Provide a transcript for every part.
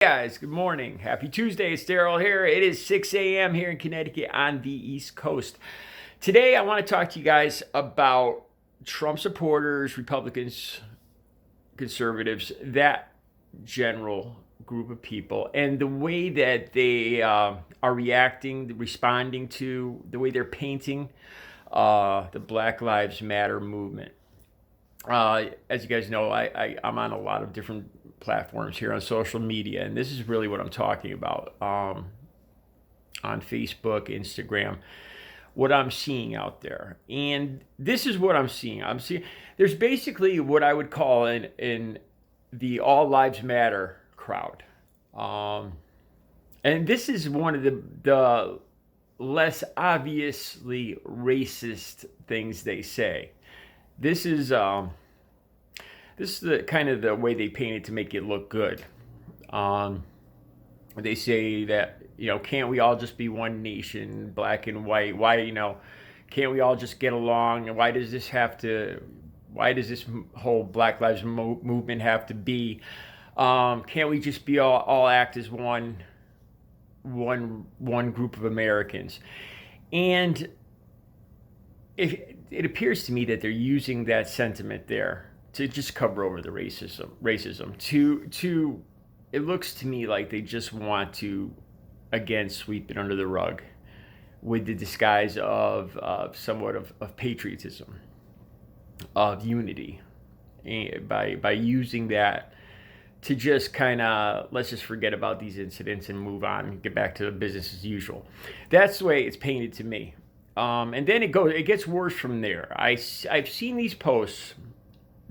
Guys, good morning. Happy Tuesday. It's Daryl here. It is 6 a.m. here in Connecticut on the East Coast. Today, I want to talk to you guys about Trump supporters, Republicans, conservatives, that general group of people, and the way that they are reacting, responding to the way they're painting the Black Lives Matter movement. As you guys know, I'm on a lot of different platforms here on social media, and this is really what I'm talking about on Facebook, Instagram, what I'm seeing out there. And this is what I'm seeing. There's basically what I would call in the All Lives Matter crowd. And this is one of the less obviously racist things they say. This is the kind of the way they paint it to make it look good. They say that, can't we all just be one nation, black and white? Why, can't we all just get along? And why does this whole Black Lives movement have to be? Can't we just be all act as one group of Americans? And it appears to me that they're using that sentiment there to just cover over the racism. To it looks to me like they just want to again sweep it under the rug with the disguise of somewhat of patriotism, of unity, and by using that to just kind of let's just forget about these incidents and move on and get back to business as usual. That's the way it's painted to me. And then it gets worse from there. I've seen these posts.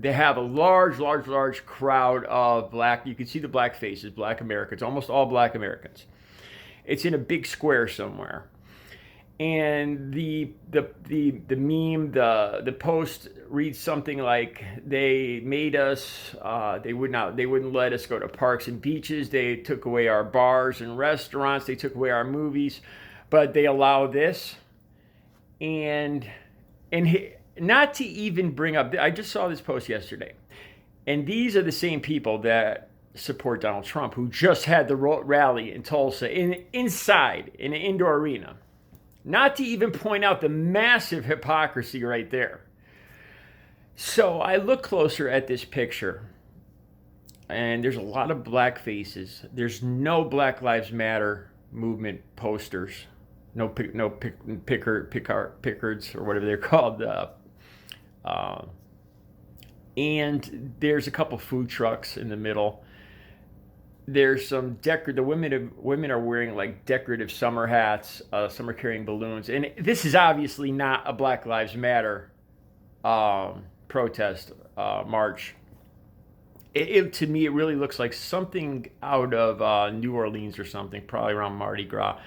They have a large crowd of black. You can see the black faces, black Americans, almost all black Americans. It's in a big square somewhere, and the meme, the post reads something like, "They made us. They wouldn't let us go to parks and beaches. They took away our bars and restaurants. They took away our movies, but they allow this." And not to even bring up, I just saw this post yesterday, and these are the same people that support Donald Trump, who just had the rally in Tulsa inside in an indoor arena. Not to even point out the massive hypocrisy right there. So I look closer at this picture, and there's a lot of black faces. There's no Black Lives Matter movement posters. No Pickards or whatever they're called. And there's a couple food trucks in the middle. There's some the women are wearing like decorative summer hats. Some are carrying balloons, and this is obviously not a Black Lives Matter protest march. To me, it really looks like something out of New Orleans or something, probably around Mardi Gras.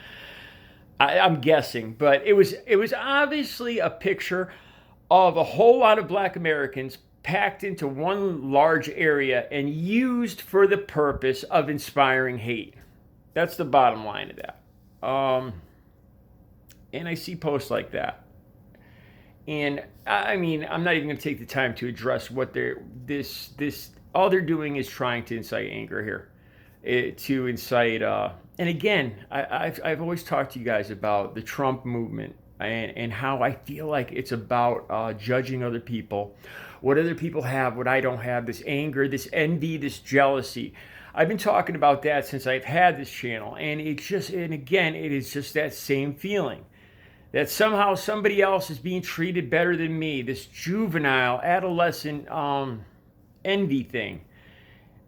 I'm guessing, but it was obviously a picture of a whole lot of black Americans packed into one large area and used for the purpose of inspiring hate. That's the bottom line of that. And I see posts like that. And I mean, I'm not even going to take the time to address what all they're doing is trying to incite anger here. To incite, and again, I've always talked to you guys about the Trump movement and how I feel like it's about judging other people, what other people have, what I don't have, this anger, this envy, this jealousy. I've been talking about that since I've had this channel, and it is just that same feeling that somehow somebody else is being treated better than me, this juvenile, adolescent envy thing.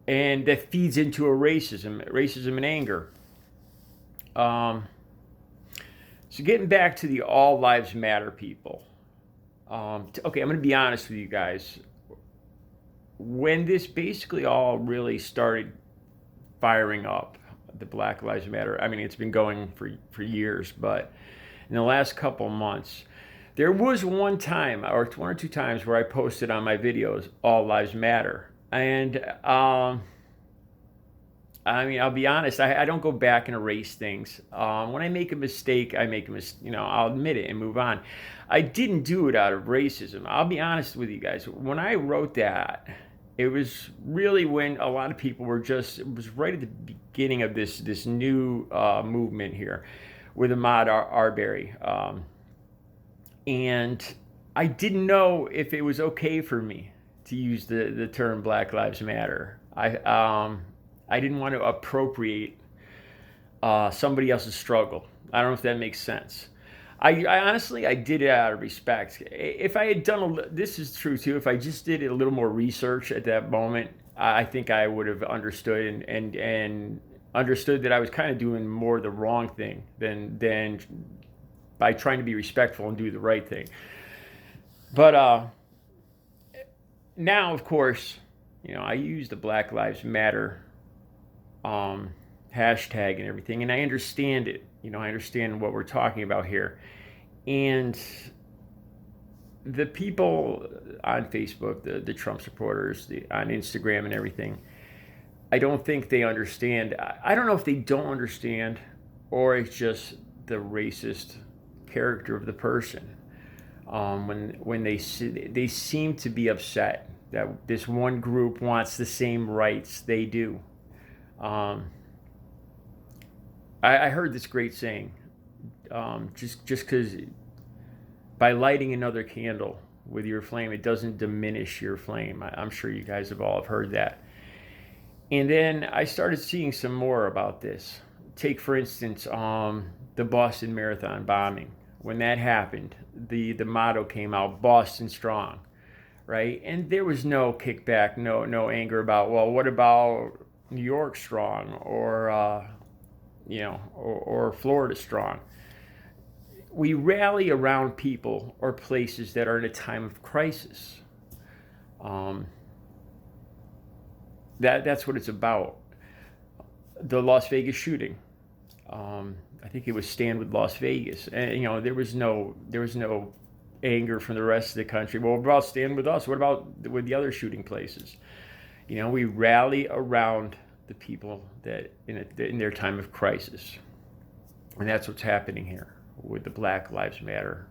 And that feeds into a racism and anger. So getting back to the All Lives Matter people. Okay, I'm going to be honest with you guys. When this basically all really started firing up, the Black Lives Matter, I mean, it's been going for years, but in the last couple months, there was one time, or one or two times, where I posted on my videos, All Lives Matter. And I mean, I'll be honest, I don't go back and erase things. When I make a mistake, I'll admit it and move on. I didn't do it out of racism. I'll be honest with you guys. When I wrote that, It was really when a lot of people were just, it was right at the beginning of this new movement here with Ahmaud Arbery. And I didn't know if it was okay for me to use the term Black Lives Matter. I didn't want to appropriate somebody else's struggle. I don't know if that makes sense. I honestly, I did it out of respect. If I had done this is true too. If I just did a little more research at that moment, I think I would have understood and understood that I was kind of doing more the wrong thing than by trying to be respectful and do the right thing. But now, of course, I use the Black Lives Matter hashtag and everything, and I understand it. I understand what we're talking about here. And the people on Facebook, the Trump supporters, on Instagram and everything, I don't think they understand. I don't know if they don't understand or it's just the racist character of the person. When they seem to be upset that this one group wants the same rights they do. I heard this great saying, just because by lighting another candle with your flame, it doesn't diminish your flame. I'm sure you guys have all heard that. And then I started seeing some more about this. Take, for instance, the Boston Marathon bombing. When that happened, the motto came out, Boston Strong, right? And there was no kickback, no anger about, well, what about New York Strong or Florida Strong. We rally around people or places that are in a time of crisis. That's what it's about. The Las Vegas shooting. I think it was Stand with Las Vegas, and there was no anger from the rest of the country. Well, what about Stand with us? What about with the other shooting places? We rally around the people that in their time of crisis. And that's what's happening here with the Black Lives Matter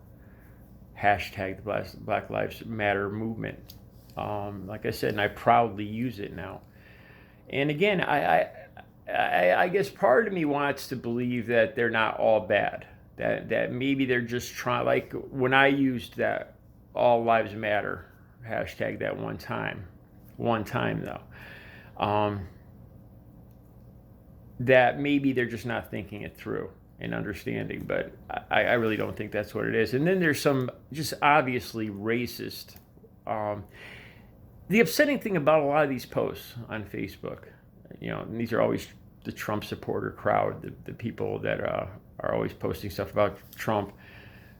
hashtag, the Black Lives Matter movement. Like I said, and I proudly use it now. And again, I guess part of me wants to believe that they're not all bad. That maybe they're just trying, like when I used that All Lives Matter hashtag that one time though. That maybe they're just not thinking it through and understanding, but I really don't think that's what it is. And then there's some just obviously racist. The upsetting thing about a lot of these posts on Facebook, and these are always the Trump supporter crowd, the people that are always posting stuff about Trump.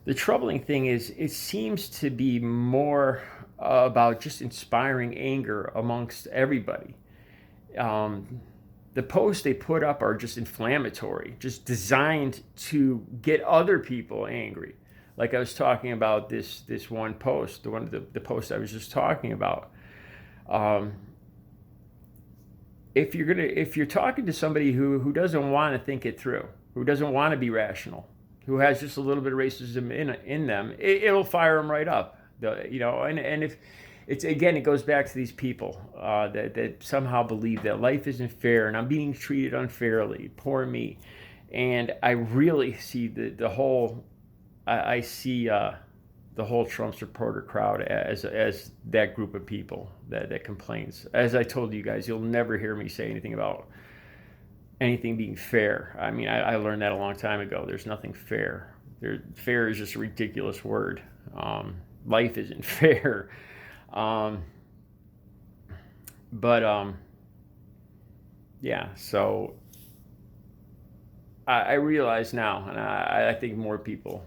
The troubling thing is it seems to be more about just inspiring anger amongst everybody. The posts they put up are just inflammatory, just designed to get other people angry. Like I was talking about this one post, the post I was just talking about. If you're talking to somebody who doesn't want to think it through, who doesn't want to be rational, who has just a little bit of racism in them, it'll fire them right up. And if it goes back to these people that somehow believe that life isn't fair and I'm being treated unfairly. Poor me. And I really see the whole Trump supporter crowd as that group of people that complains. As I told you guys, you'll never hear me say anything about anything being fair. I mean, I learned that a long time ago. There's nothing fair. Fair is just a ridiculous word. Life isn't fair. Yeah, so I realize now, and I think more people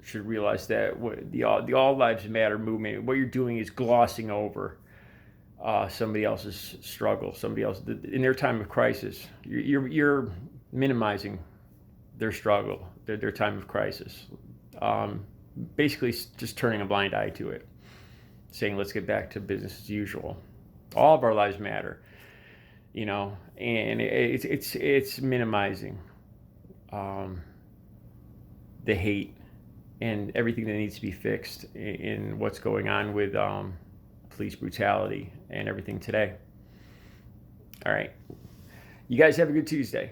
should realize that the All Lives Matter movement, what you're doing is glossing over somebody else's struggle, somebody else in their time of crisis. You're minimizing their struggle, their time of crisis. Basically, just turning a blind eye to it, saying let's get back to business as usual. All of our lives matter, and it's minimizing the hate and everything that needs to be fixed in what's going on with police brutality and everything today. All right. You guys have a good Tuesday.